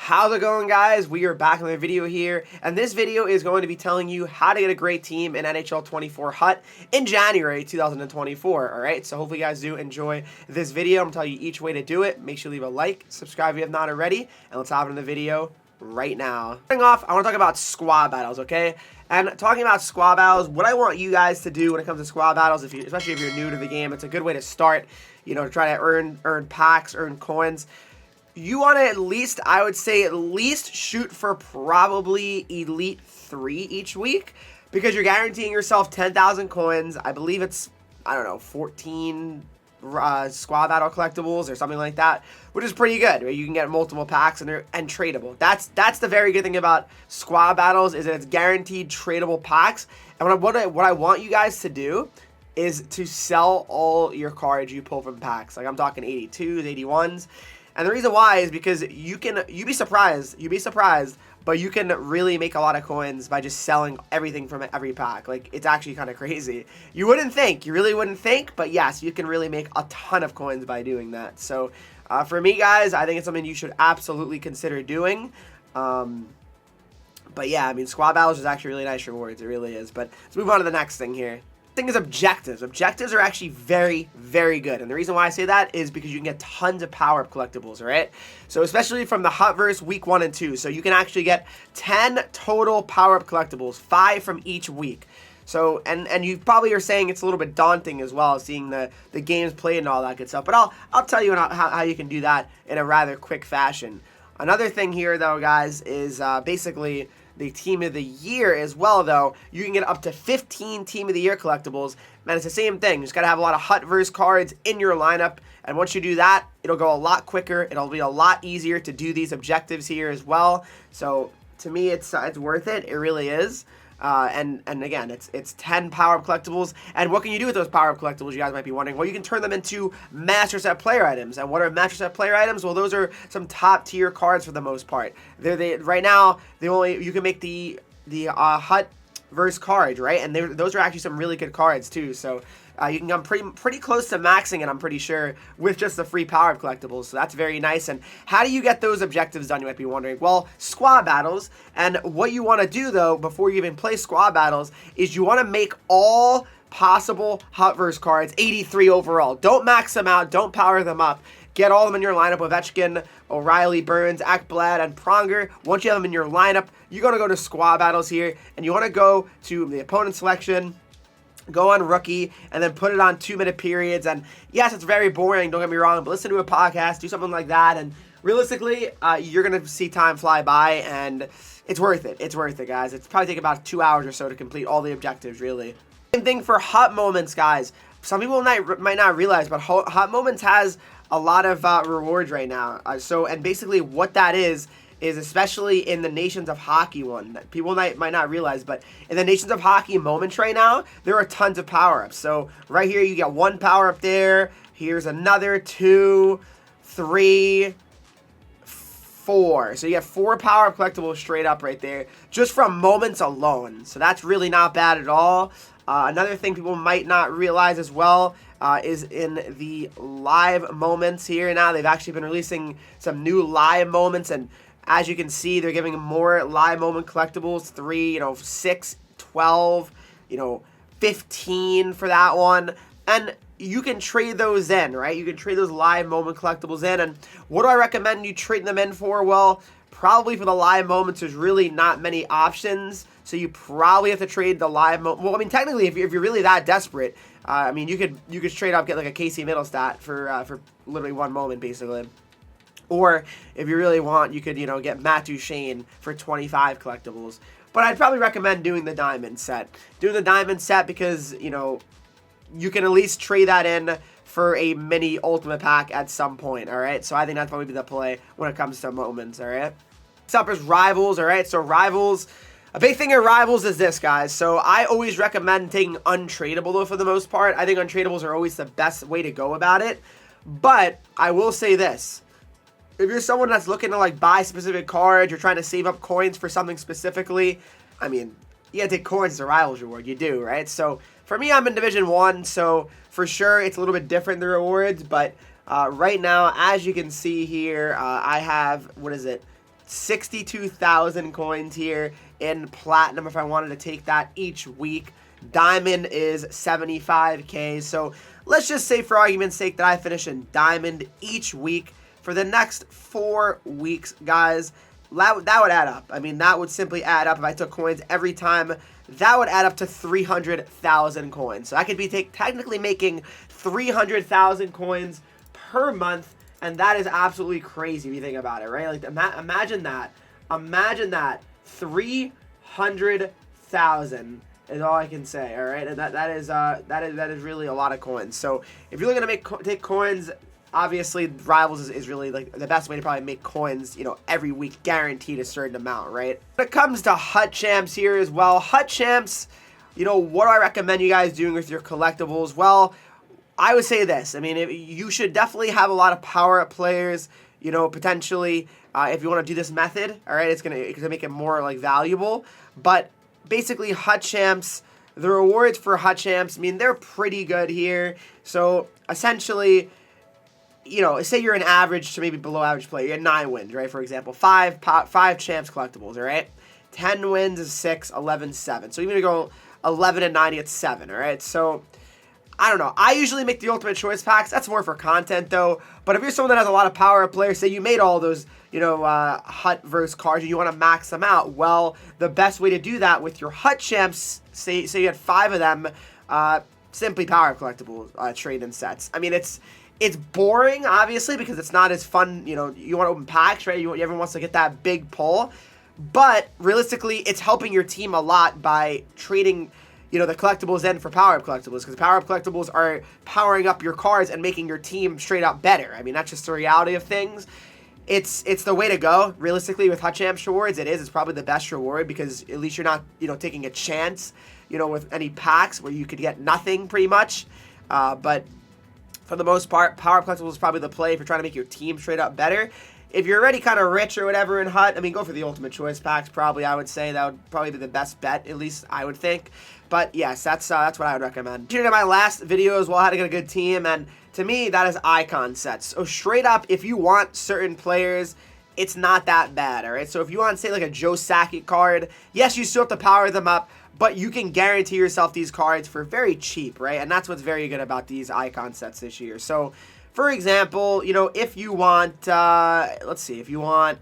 How's it going, guys? We are back in the video here, and this video is going to be telling you how to get a great team in NHL 24 HUT in January 2024, alright? So hopefully you guys do enjoy this video. I'm going to tell you each way to do it. Make sure you leave a like, subscribe if you have not already, and let's hop into the video right now. Starting off, I want to talk about squad battles, okay? And talking about squad battles, what I want you guys to do when it comes to squad battles, especially if you're new to the game, it's a good way to start, to try to earn packs, earn coins. You want to at least, I would say, at least shoot for probably Elite 3 each week, because you're guaranteeing yourself 10,000 coins. I believe it's, 14 squad battle collectibles or something like that, which is pretty good. Right? You can get multiple packs and tradable. That's the very good thing about squad battles, is that it's guaranteed tradable packs. And what I want you guys to do is to sell all your cards you pull from packs. Like I'm talking 82s, 81s. And the reason why is because you'd be surprised, but you can really make a lot of coins by just selling everything from every pack. Like, it's actually kind of crazy. You really wouldn't think, but yes, you can really make a ton of coins by doing that. So, for me, guys, I think it's something you should absolutely consider doing. But yeah, squad battles is actually really nice rewards. It really is. But let's move on to the next thing here. Thing is objectives. Objectives are actually very, very good. And the reason why I say that is because you can get tons of power-up collectibles, alright? So especially from the HUTverse week 1 and 2. So you can actually get 10 total power-up collectibles, 5 from each week. So, and you probably are saying it's a little bit daunting as well, seeing the games played and all that good stuff. But I'll tell you how you can do that in a rather quick fashion. Another thing here, though, guys, is basically the Team of the Year as well, though. You can get up to 15 Team of the Year collectibles. Man, it's the same thing. You just got to have a lot of HUTverse cards in your lineup. And once you do that, it'll go a lot quicker. It'll be a lot easier to do these objectives here as well. So, to me, it's worth it. It really is. And again, it's 10 power-up collectibles. And what can you do with those power-up collectibles, you guys might be wondering? Well, you can turn them into Master Set player items. And what are Master Set player items? Well, those are some top-tier cards for the most part. Right now, you can make the HUTverse card, right? And those are actually some really good cards, too. So you can come pretty close to maxing it, I'm pretty sure, with just the free power-up collectibles. So that's very nice. And how do you get those objectives done, you might be wondering? Well, squad battles. And what you want to do, though, before you even play squad battles, is you want to make all possible HUTverse cards 83 overall. Don't max them out. Don't power them up. Get all of them in your lineup: Ovechkin, O'Reilly, Burns, Ekblad, and Pronger. Once you have them in your lineup, you're going to go to squad battles here, and you want to go to the opponent selection, go on rookie, and then put it on 2-minute periods. And yes, it's very boring, don't get me wrong, but listen to a podcast, do something like that, and realistically, you're going to see time fly by, and it's worth it. It's worth it, guys. It's probably take about 2 hours or so to complete all the objectives, really. Same thing for HUT Moments, guys. Some people might not realize, but HUT Moments has a lot of rewards right now. And basically what that is especially in the Nations of Hockey one, that people might not realize, but in the Nations of Hockey moments right now, there are tons of power-ups. So right here, you get 1 power-up there. Here's another 2, 3, 4. So you get 4 power-up collectibles straight up right there, just from moments alone. So that's really not bad at all. Another thing people might not realize as well is in the live moments here now. They've actually been releasing some new live moments, and as you can see, they're giving more live moment collectibles, 3, 6, 12, 15 for that one. And you can trade those in, right? You can trade those live moment collectibles in. And what do I recommend you trade them in for? Well, probably for the live moments, there's really not many options. So you probably have to trade the live moment. Well, technically, if you're really that desperate, you could straight up get like a Casey Middlestat for literally 1 moment, basically. Or if you really want, you could, get Matt Duchene for 25 collectibles. But I'd probably recommend doing the diamond set. Doing the diamond set because, you can at least trade that in for a mini ultimate pack at some point, alright? So I think that's probably the play when it comes to moments, alright? Next up is Rivals, alright? So Rivals, a big thing in Rivals is this, guys. So I always recommend taking untradeable, though, for the most part. I think untradables are always the best way to go about it. But I will say this. If you're someone that's looking to buy specific cards, you're trying to save up coins for something specifically, you gotta take coins as a Rivals reward. You do, right? So for me, I'm in Division 1, so for sure it's a little bit different, the rewards. But right now, as you can see here, I have, 62,000 coins here in platinum if I wanted to take that each week. Diamond is 75k. So let's just say, for argument's sake, that I finish in diamond each week for the next 4 weeks, guys. That would add up. I mean, that would simply add up if I took coins every time. That would add up to 300,000 coins. So I could be technically making 300,000 coins per month, and that is absolutely crazy if you think about it, right? Like, imagine that. Imagine that. 300,000 is all I can say. All right, and that is really a lot of coins. So if you're looking to take coins, obviously Rivals is really like the best way to probably make coins, you know, every week, guaranteed a certain amount, right? When it comes to Hut Champs here as well, Hut Champs, you know, what do I recommend you guys doing with your collectibles? Well, I would say this. I mean, you should definitely have a lot of power-up players, you know, potentially, if you want to do this method, all right? It's gonna make it more, like, valuable. But basically, Hut Champs, the rewards for Hut Champs, I mean, they're pretty good here. So, essentially, you know, say you're an average to maybe below average player. You had 9 wins, right? For example, 5 Champs collectibles, all right? 10 wins is 6, 11, 7. So even if you go 11 and 9, you get 7, all right? So I don't know. I usually make the ultimate choice packs. That's more for content, though. But if you're someone that has a lot of power players, say you made all those, you know, Hut verse cards and you want to max them out, well, the best way to do that with your Hut Champs, say you had 5 of them, simply power collectible trade-in sets. I mean, it's boring, obviously, because it's not as fun. You know, you want to open packs, right? Everyone wants to get that big pull. But realistically, it's helping your team a lot by trading, you know, the collectibles in for power-up collectibles, because power-up collectibles are powering up your cards and making your team straight up better. I mean, that's just the reality of things. It's the way to go, realistically, with Hut Champs rewards. It's probably the best reward, because at least you're not, you know, taking a chance, you know, with any packs where you could get nothing, pretty much. But for the most part, power collectibles is probably the play if you're trying to make your team straight up better. If you're already kind of rich or whatever in Hut, I mean, go for the ultimate choice packs, probably. I would say that would probably be the best bet, at least I would think. But yes, that's what I would recommend. Tuning in my last video as well, how to get a good team, and to me, that is icon sets. So straight up, if you want certain players, it's not that bad, all right? So if you want, say, like a Joe Sakic card, yes, you still have to power them up, but you can guarantee yourself these cards for very cheap, right? And that's what's very good about these icon sets this year. So, for example, you know, if you want, let's see, if you want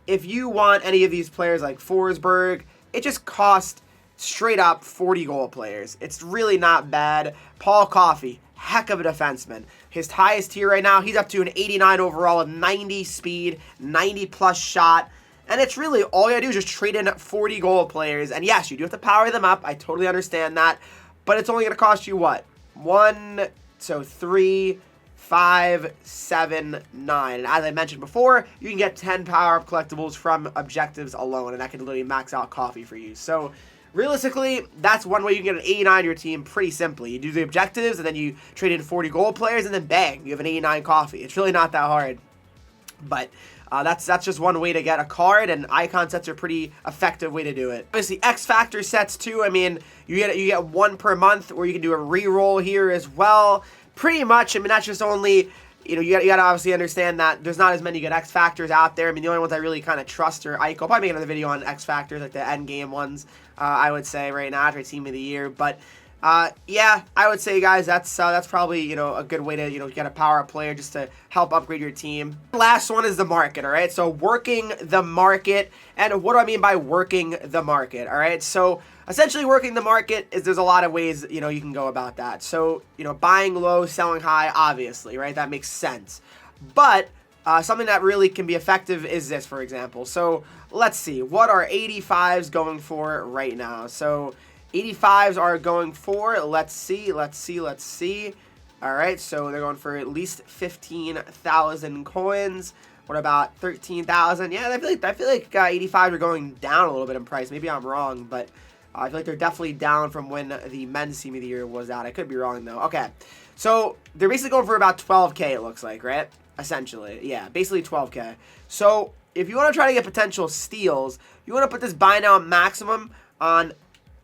any of these players like Forsberg, it just costs straight up 40 gold players. It's really not bad. Paul Coffey, heck of a defenseman. His highest tier right now, he's up to an 89 overall, a 90 speed, 90 plus shot. And it's really, all you gotta do is just trade in 40 gold players. And yes, you do have to power them up. I totally understand that. But it's only gonna cost you what? 3, 5, 7, 9. And as I mentioned before, you can get 10 power-up collectibles from objectives alone. And that can literally max out Coffee for you. So realistically, that's one way you can get an 89 on your team pretty simply. You do the objectives, and then you trade in 40 gold players, and then bang, you have an 89 Coffee. It's really not that hard. But that's just one way to get a card, and icon sets are a pretty effective way to do it. Obviously, XFactor sets too. I mean, you get one per month, or you can do a reroll here as well. Pretty much, I mean, that's just only, you know, you gotta obviously understand that there's not as many good XFactors out there. I mean, the only ones I really kind of trust are Ico. I'll probably make another video on XFactors, like the end game ones, I would say right now after Team of the Year. But yeah, I would say, guys, that's probably, you know, a good way to, you know, get a power-up player just to help upgrade your team. Last one is the market, all right? So working the market, and what do I mean by working the market, all right? So essentially working the market is, there's a lot of ways, you know, you can go about that. So, you know, buying low, selling high, obviously, right? That makes sense. But something that really can be effective is this, for example. So let's see, what are 85s going for right now? So 85s are going for, let's see. All right, so they're going for at least 15,000 coins. What about 13,000? Yeah, I feel like 85s are going down a little bit in price. Maybe I'm wrong, but I feel like they're definitely down from when the men's team of the year was out. I could be wrong, though. Okay, so they're basically going for about 12K, it looks like, right? Essentially, yeah, basically 12K. So if you want to try to get potential steals, you want to put this buy now maximum on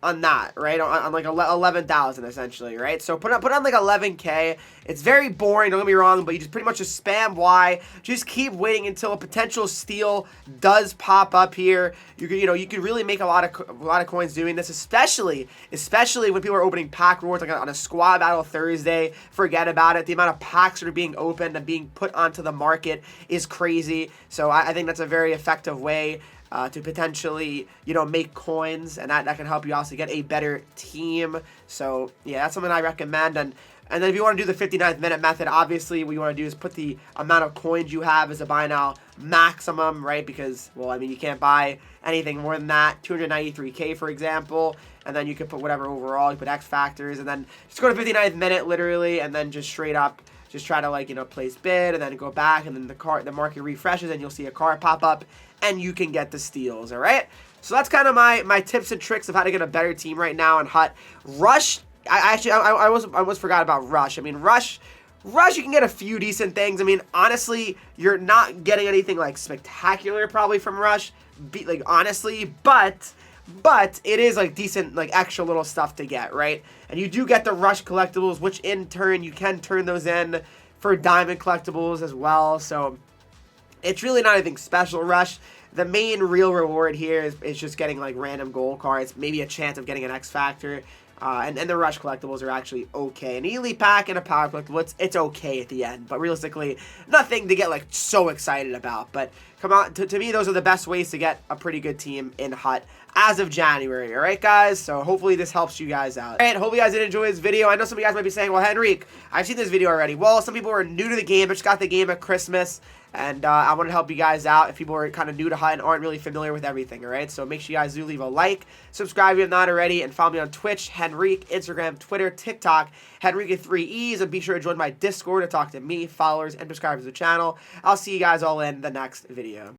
on that, right? On like 11,000 essentially, right? So put on like 11K. It's very boring, don't get me wrong, but you just pretty much just spam Y. Just keep waiting until a potential steal does pop up here. You could really make a lot of coins doing this, especially when people are opening pack rewards like on a squad battle Thursday. Forget about it. The amount of packs that are being opened and being put onto the market is crazy. So I think that's a very effective way to potentially, make coins, and that can help you also get a better team. So, yeah, that's something I recommend. And then if you want to do the 59th minute method, obviously what you want to do is put the amount of coins you have as a buy now maximum, right? Because, well, I mean, you can't buy anything more than that. 293K, for example. And then you can put whatever overall. You put X factors, and then just go to 59th minute, literally, and then just straight up just try to, place bid, and then go back, and then the market refreshes, and you'll see a card pop up, and you can get the steals, all right? So that's kind of my tips and tricks of how to get a better team right now in Hut. Rush, I almost forgot about Rush. I mean, Rush, you can get a few decent things. I mean, honestly, you're not getting anything, like, spectacular probably from Rush, honestly, but it is, like, decent, like, extra little stuff to get, right? And you do get the Rush collectibles, which in turn, you can turn those in for diamond collectibles as well. So it's really not anything special, Rush. The main real reward here is just getting, like, random gold cards, maybe a chance of getting an X Factor. And the Rush collectibles are actually okay. An Elite Pack and a Power collectible, it's okay at the end. But realistically, nothing to get, like, so excited about. But come on, to me, those are the best ways to get a pretty good team in Hut as of January. All right, guys? So hopefully this helps you guys out. All right, hope you guys did enjoy this video. I know some of you guys might be saying, well, Henreek, I've seen this video already. Well, some people are new to the game, but just got the game at Christmas. And I want to help you guys out if people are kind of new to Hut and aren't really familiar with everything, all right? So make sure you guys do leave a like, subscribe if you're not already, and follow me on Twitch, Henreek, Instagram, Twitter, TikTok, Henreek with 3 E's, and be sure to join my Discord to talk to me, followers, and subscribers of the channel. I'll see you guys all in the next video.